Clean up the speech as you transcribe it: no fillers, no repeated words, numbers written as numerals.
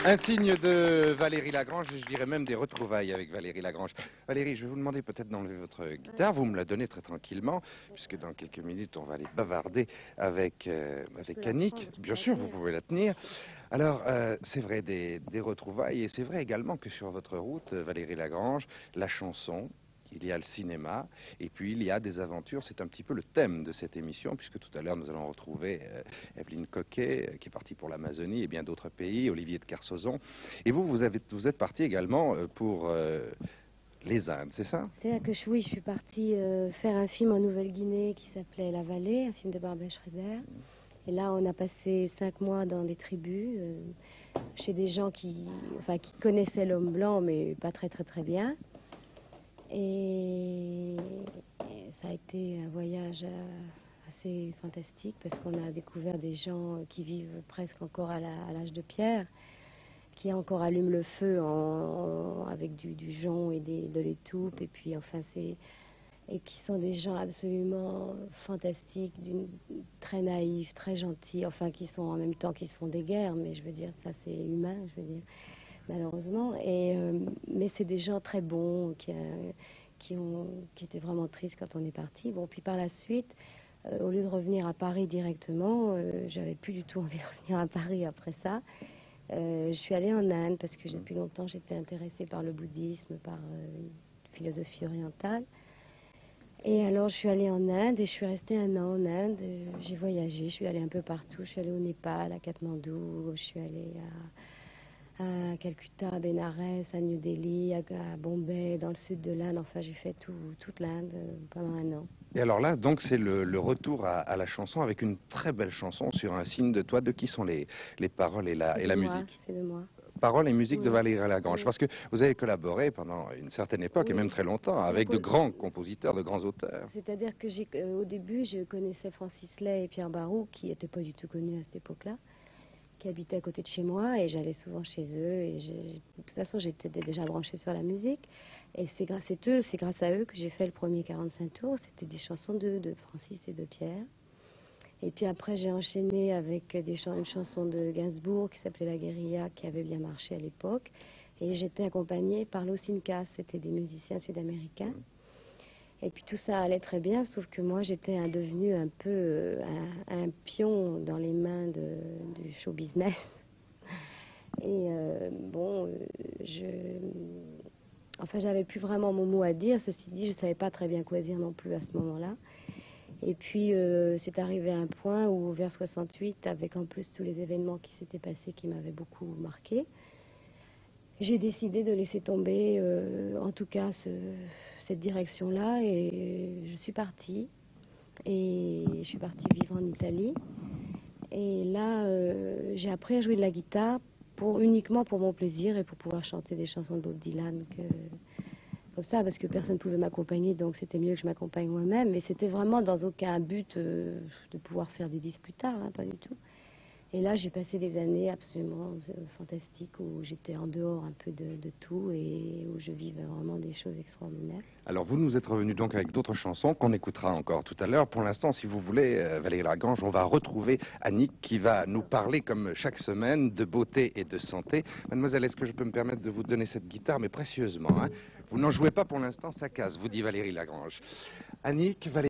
Un signe de Valérie Lagrange, et je dirais même des retrouvailles avec Valérie Lagrange. Valérie, je vais vous demander peut-être d'enlever votre guitare, vous me la donnez très tranquillement, puisque dans quelques minutes on va aller bavarder avec Annick. Bien sûr, vous pouvez la tenir. Alors, c'est vrai des retrouvailles, et c'est vrai également que sur votre route, Valérie Lagrange, la chanson, il y a le cinéma, et puis il y a des aventures. C'est un petit peu le thème de cette émission, puisque tout à l'heure nous allons retrouver Evelyne Coquet, qui est partie pour l'Amazonie et bien d'autres pays, Olivier de Kersauzon. Et vous êtes parti également pour les Indes, c'est ça? C'est-à-dire que oui, je suis partie faire un film en Nouvelle-Guinée qui s'appelait La Vallée, un film de Barbara Schroeder. Et là, on a passé 5 mois dans des tribus, chez des gens qui connaissaient l'homme blanc, mais pas très bien. Et ça a été un voyage assez fantastique parce qu'on a découvert des gens qui vivent presque encore à l'âge de pierre, qui encore allument le feu avec du jonc et de l'étoupe, et puis enfin et qui sont des gens absolument fantastiques, très naïfs, très gentils, enfin qui sont en même temps qui se font des guerres, mais je veux dire ça c'est humain, je veux dire, malheureusement. Mais c'est des gens très bons qui étaient vraiment tristes quand on est parti. Bon, puis par la suite, au lieu de revenir à Paris directement, j'avais plus du tout envie de revenir à Paris après ça. Je suis allée en Inde parce que depuis longtemps j'étais intéressée par le bouddhisme, par une philosophie orientale. Et alors je suis allée en Inde et je suis restée 1 an en Inde. J'ai voyagé, je suis allée un peu partout. Je suis allée au Népal, à Katmandou, je suis allée à Calcutta, à Bénarès, à New Delhi, à Bombay, dans le sud de l'Inde. Enfin, j'ai fait toute l'Inde pendant 1 an. Et alors là, donc, c'est le retour à la chanson avec une très belle chanson sur un signe de toi. De qui sont les paroles et la musique? C'est de moi. Paroles et musique de Oui. Valérie Lagrange. Oui. Parce que vous avez collaboré pendant une certaine époque, et même très longtemps, avec de grands compositeurs, de grands auteurs. C'est-à-dire que au début, je connaissais Francis Lay et Pierre Barou, qui n'étaient pas du tout connus à cette époque-là, qui habitaient à côté de chez moi, et j'allais souvent chez eux. Et de toute façon, j'étais déjà branchée sur la musique. Et c'est grâce à eux que j'ai fait le premier 45 tours. C'était des chansons de Francis et de Pierre. Et puis après, j'ai enchaîné avec une chanson de Gainsbourg qui s'appelait La Guérilla, qui avait bien marché à l'époque. Et j'étais accompagnée par Los Incas, c'était des musiciens sud-américains. Et puis tout ça allait très bien, sauf que moi j'étais devenue un peu un pion dans les mains du show business. Et j'avais plus vraiment mon mot à dire. Ceci dit, je savais pas très bien quoi dire non plus à ce moment-là. Et puis c'est arrivé à un point où vers 68, avec en plus tous les événements qui s'étaient passés qui m'avaient beaucoup marqué, j'ai décidé de laisser tomber en tout cas cette direction-là, et je suis partie. Et je suis partie vivre en Italie. Et là, j'ai appris à jouer de la guitare uniquement pour mon plaisir et pour pouvoir chanter des chansons de Bob Dylan comme ça, parce que personne ne pouvait m'accompagner, donc c'était mieux que je m'accompagne moi-même. Mais c'était vraiment dans aucun but de pouvoir faire des disques plus tard, hein, pas du tout. Et là, j'ai passé des années absolument fantastiques où j'étais en dehors un peu de tout et où je vivais vraiment des choses extraordinaires. Alors, vous nous êtes revenu donc avec d'autres chansons qu'on écoutera encore tout à l'heure. Pour l'instant, si vous voulez, Valérie Lagrange, on va retrouver Annick qui va nous parler, comme chaque semaine, de beauté et de santé. Mademoiselle, est-ce que je peux me permettre de vous donner cette guitare, mais précieusement, hein? Vous n'en jouez pas pour l'instant, ça casse, vous dit Valérie Lagrange. Annick, Valérie...